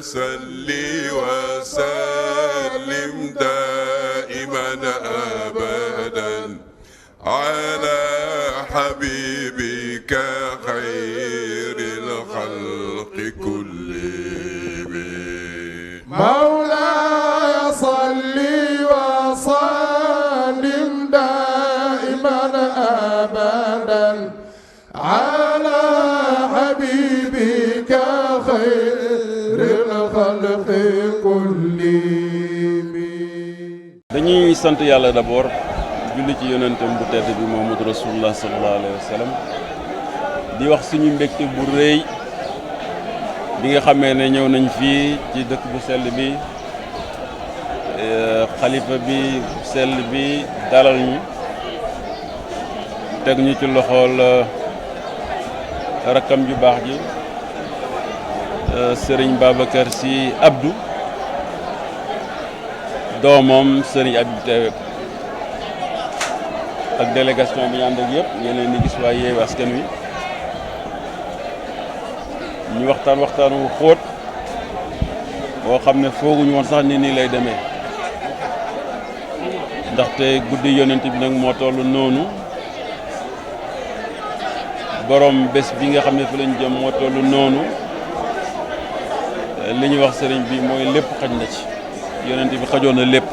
وصل وسلم دائما أبدا على حبيبك خير الخلق كلهم مولاي صل وسلم دائما أبدا على حبيبك خير الخلق كلهم. dañuy sant yàlla d'abord julli ci yonentam bu tedd bi Muhammadu Rasulullah sallallahu alayhi wa sallam di wax suñu mbégte bu rëy bi nga xamee ne ñëw nañ fii ci dëkk bu sell bi xalifa bi sell bi dalal ñu teg ñu ci loxool rakkam ju baax ji sëriñ Babacar Sy Abdou doomam sëriñ Abdou teewe ak délégation bi ñu ànd ak yëpp yeneen di gis waa Yewwi Askan Wi ñu waxtaan wu xóot boo xam ne fooguñu woon sax ni nii lay demee ndaxte guddi yonent bi nag moo toll noonu borom bés bi nga xam ne fi lañ jëm moo toll noonu li ñuy wax sëriñ bi mooy lépp xaj na ci yonent bi xajoon na lépp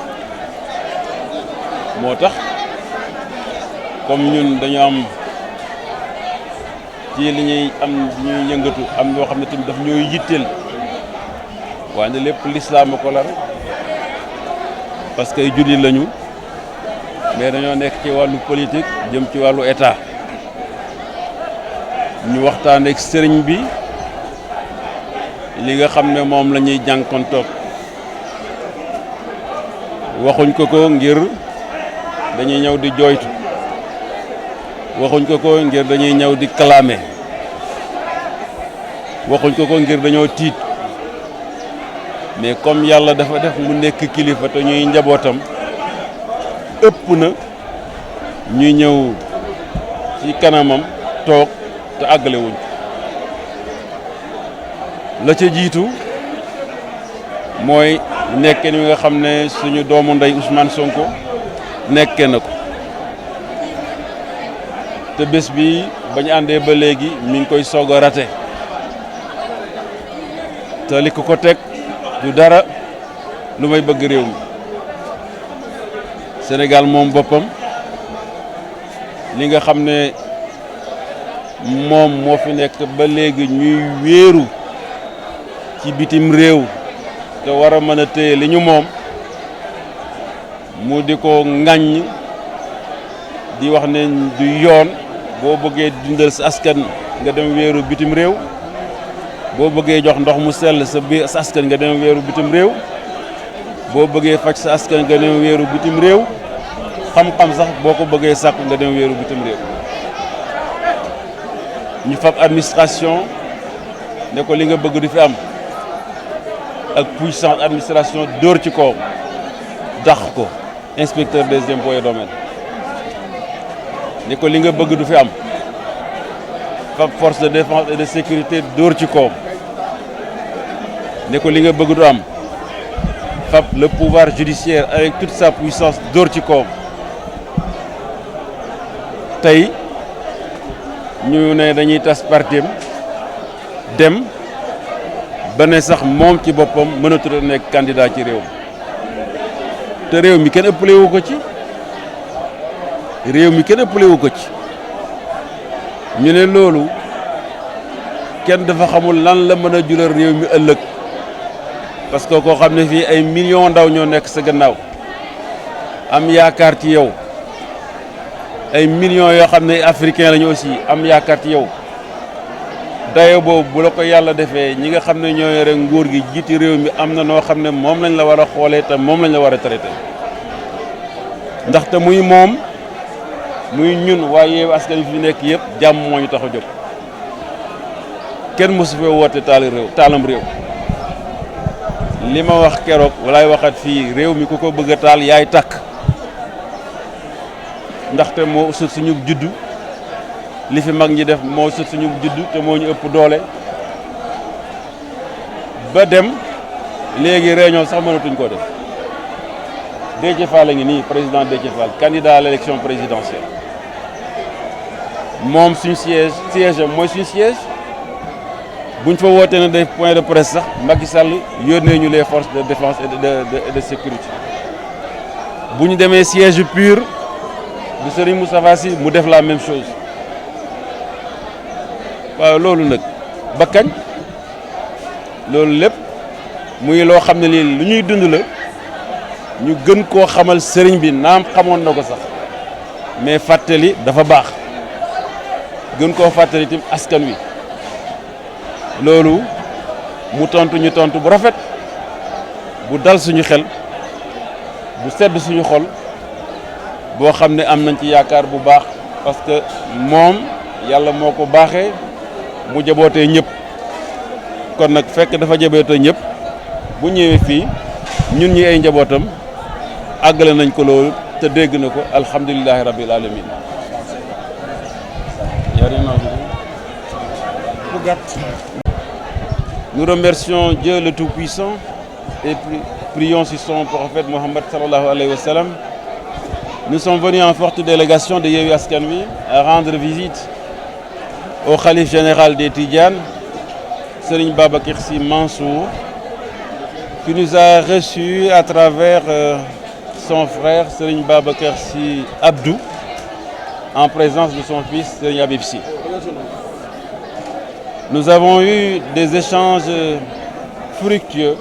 moo tax comme ñun dañu am ci li ñuy yëngatu am loo xam ne tamit daf ñooy yitteel waaye lépp lislaam ko la parce que ay jullit lañu mais dañoo nekk ci wàllu politique jëm ci wàllu état ñu waxtaan ak sëriñ bi li nga xam ne moom la ñuy jànkontoog waxuñ ko ngir dañuy ñëw di jooytu waxuñ ko ngir dañuy ñëw di clamer waxuñ ko ngir dañoo tiit mais comme yàlla dafa def mu nekk kilifa te ñuy njabootam ëpp na ñuy ñëw ci kanamam toog te àggale wuñ la ca jiitu mooy nekke ni nga xam ne suñu doomu ndey Ousmane Sonko nekke na ko te bés bi bañ àndee ba léegi mi ngi koy soog a rate te li ko teg du dara lu may bëgg réew mi Sénégal moom boppam li nga xam ne moom moo fi nekk ba léegi ñuy wéeru ci bitim réew te war a mën a téye li ñu moom mu di ko ŋàññ di wax ne du yoon boo bëggee dundal sa askan nga dem wéeru bitim réew boo bëggee jox ndox mu sell sa askan nga dem wéeru bitim réew boo bëggee faj sa askan nga dem wéeru bitim réew xam-xam sax boo ko bëggee sàkk nga dem wéeru bitim réew ñu fab administration ne ko li nga bëgg du fi am ak puissance administration dóor ci kaw dax ko inspecteur des impôts et domaines ne ko li nga bëgg du fi am fab force de défense et de sécurité dóor ci kaw ne ko li nga bëgg du am fab le pouvoir judiciaire avec toute sa puissance dóor ci kaw tey ñu ne dañuy tas partim dem ba ne sax moom ci boppam mënatul a nekk candidat ci réew mi te réew mi kenn ëppale wu ko ci ñu ne loolu kenn dafa xamul lan la mën a jural réew mi ëllëg parce que koo xam ne fii ay millions ndaw ñoo nekk sa gannaaw am yaakaar ci yow ay millions yoo xam ne africain lañu aussi am yaakaar ci yow dayo boobu bu la ko yàlla defee ñi nga xam ne ñoo yore nguur gi jiiti réew mi am na noo xam ne moom lañ la war a xoolee te moom lañ la war a traité ndaxte muy moom muy ñun waa Yewwi Askan Wi fi nekk yëpp jàmm moo ñu tax a jóg kenn mosu fee woote taalam réew li ma wax keroog walaay waxat fii réew mi ku ko bëgg a taal yaay takk ndaxte moo sut suñu juddu li fi mag ñi def moo sut suñu juddu te moo ñu ëpp doole ba dem léegi réunion sax mënatuñ koo def Déthié Fall a ngi nii président Déthié Fall candidat à l'élection présidentielle moom suñu siège am mooy suñu siège buñ fa wootee na def point de presse sax Macky Sall yónnee ñu les forces de défense et de sécurité bu ñu demee siège pur du Serigne Moustapha Sy mu def la même chose waaw loolu nag ba kañ loolu lépp muy loo xam ne lii lu ñuy dund la ñu gën koo xamal sëriñ bi naam xamoon na ko sax mais fàttali dafa baax gën koo fàttali tim askan wi loolu mu tontu ñu tontu bu rafet bu dal suñu xel bu sedd suñu xol boo xam ne am nañ ci yaakaar bu baax parce que moom yàlla moo ko baaxee mu jabootee ñëpp kon nag fekk dafa jabootee ñëpp bu ñëwee fii ñun ñi ay njabootam àggale nañ ko loolu te dégg na ko alhamdulillahi rabbil alamin Nous remercions Dieu le Tout-Puissant et prions sur son prophète Mohammed sallallahu alayhi wa sallam. Nous sommes venus en forte délégation de Yewwi Askan Wi à rendre visite au khalife général des Tidjanes, Serigne Babacar Sy Mansour, qui nous a reçus à travers son frère Serigne Babacar Sy Abdou, en présence de son fils Serigne Habib Sy. Nous avons eu des échanges fructueux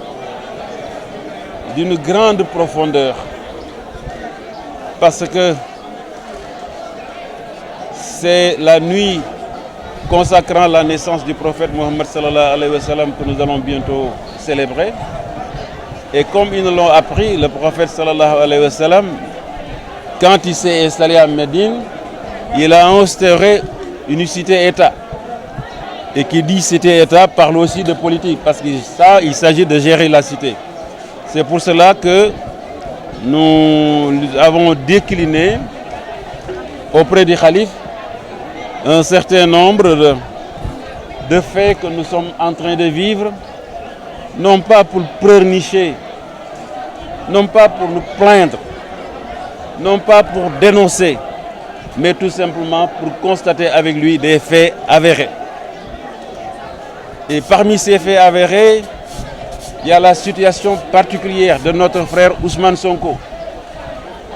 d'une grande profondeur parce que c'est la nuit consacrant la naissance du prophète Mohammed sallallahu alayhi wa sallam que nous allons bientôt célébrer. Et comme ils nous l'ont appris, le prophète sallallahu alayhi wa sallam, quand il s'est installé à Médine, il a instauré une cité-État. Et qui dit cité-État parle aussi de politique, parce que ça, il s'agit de gérer la cité. C'est pour cela que nous avons décliné auprès du khalife un certain nombre de faits que nous sommes en train de vivre, non pas pour pleurnicher, non pas pour nous plaindre, non pas pour dénoncer, mais tout simplement pour constater avec lui des faits avérés. Et parmi ces faits avérés, il y a la situation particulière de notre frère Ousmane Sonko,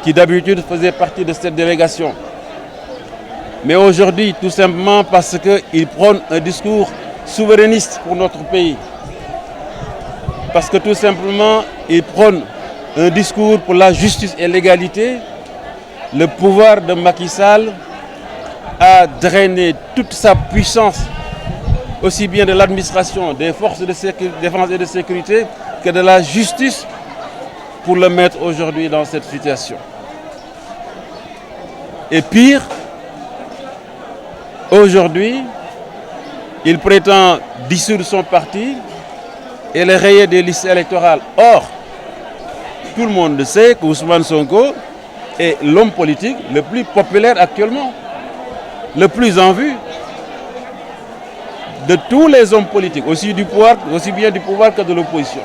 qui d'habitude faisait partie de cette délégation. Mais aujourd'hui, tout simplement parce qu'il prône un discours souverainiste pour notre pays. Parce que tout simplement, il prône un discours pour la justice et l'égalité. Le pouvoir de Macky Sall a drainé toute sa puissance, aussi bien de l'administration, des forces de défense et de sécurité, que de la justice, pour le mettre aujourd'hui dans cette situation. Et pire, aujourd'hui, il prétend dissoudre son parti et le rayer des listes électorales. Or, tout le monde sait que Ousmane Sonko est l'homme politique le plus populaire actuellement, le plus en vue de tous les hommes politiques, aussi bien du pouvoir que de l'opposition.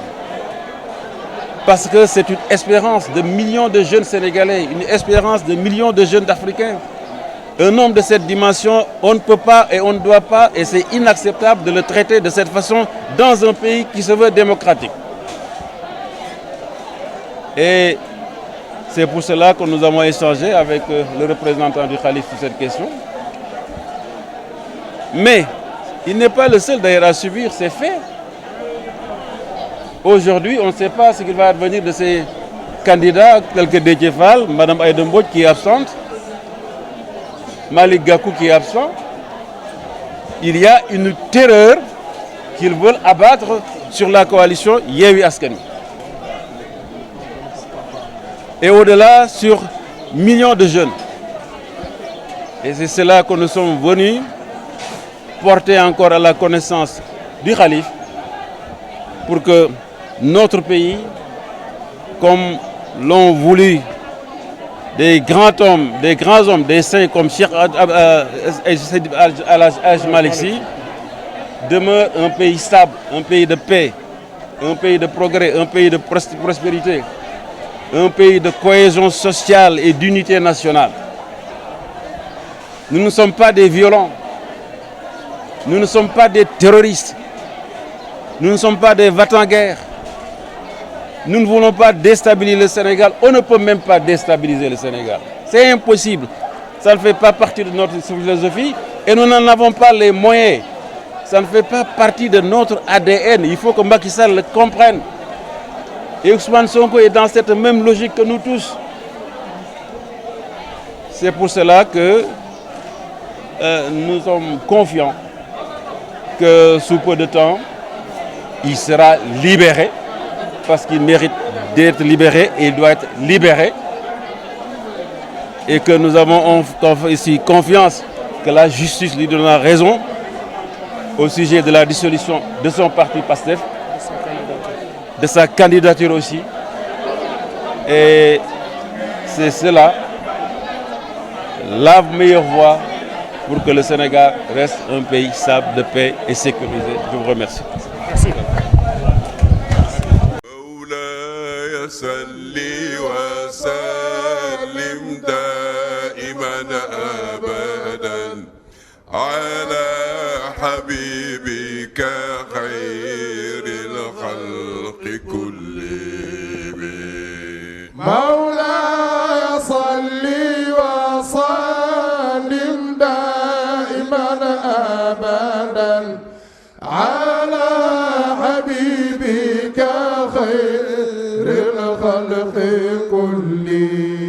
Parce que c'est une espérance de millions de jeunes Sénégalais, une espérance de millions de jeunes Africains. Un homme de cette dimension, on ne peut pas et on ne doit pas, et c'est inacceptable de le traiter de cette façon dans un pays qui se veut démocratique. Et c'est pour cela que nous avons échangé avec le représentant du Khalife sur cette question. Mais il n'est pas le seul d'ailleurs à subir ces faits. Aujourd'hui, on ne sait pas ce qu'il va advenir de ces candidats tels que Déthié Fall, Mme Aïda Mbodj qui est absente, Malick Gakou qui est absent. Il y a une terreur qu'ils veulent abattre sur la coalition Yewwi Askan Wi. Et au-delà, sur millions de jeunes. Et c'est cela que nous sommes venus porter encore à la connaissance du Khalife pour que notre pays, comme l'ont voulu des grands hommes, des saints comme Cheikh Al Hadj Malick Sy, demeure un pays stable, un pays de paix, un pays de progrès, un pays de prospérité, un pays de cohésion sociale et d'unité nationale. Nous ne sommes pas des violents, nous ne sommes pas des terroristes, nous ne sommes pas des va-t-en-guerre. Nous ne voulons pas déstabiliser le Sénégal, on ne peut même pas déstabiliser le Sénégal. C'est impossible, ça ne fait pas partie de notre philosophie et nous n'en avons pas les moyens. Ça ne fait pas partie de notre ADN, il faut que Macky Sall le comprenne. Et Ousmane Sonko est dans cette même logique que nous tous. C'est pour cela que nous sommes confiants que sous peu de temps, il sera libéré, parce qu'il mérite d'être libéré et il doit être libéré. Et que nous avons ici confiance que la justice lui donnera raison au sujet de la dissolution de son parti PASTEF, de sa candidature aussi. Et c'est cela la meilleure voie pour que le Sénégal reste un pays stable, de paix et sécurisé. Je vous remercie. Merci. صلي وسلم دائما أبدا على حبيبك خير الخلق كلهم مولاي صل وسلم دائما أبدا على حبيبك خير الخلق كلهم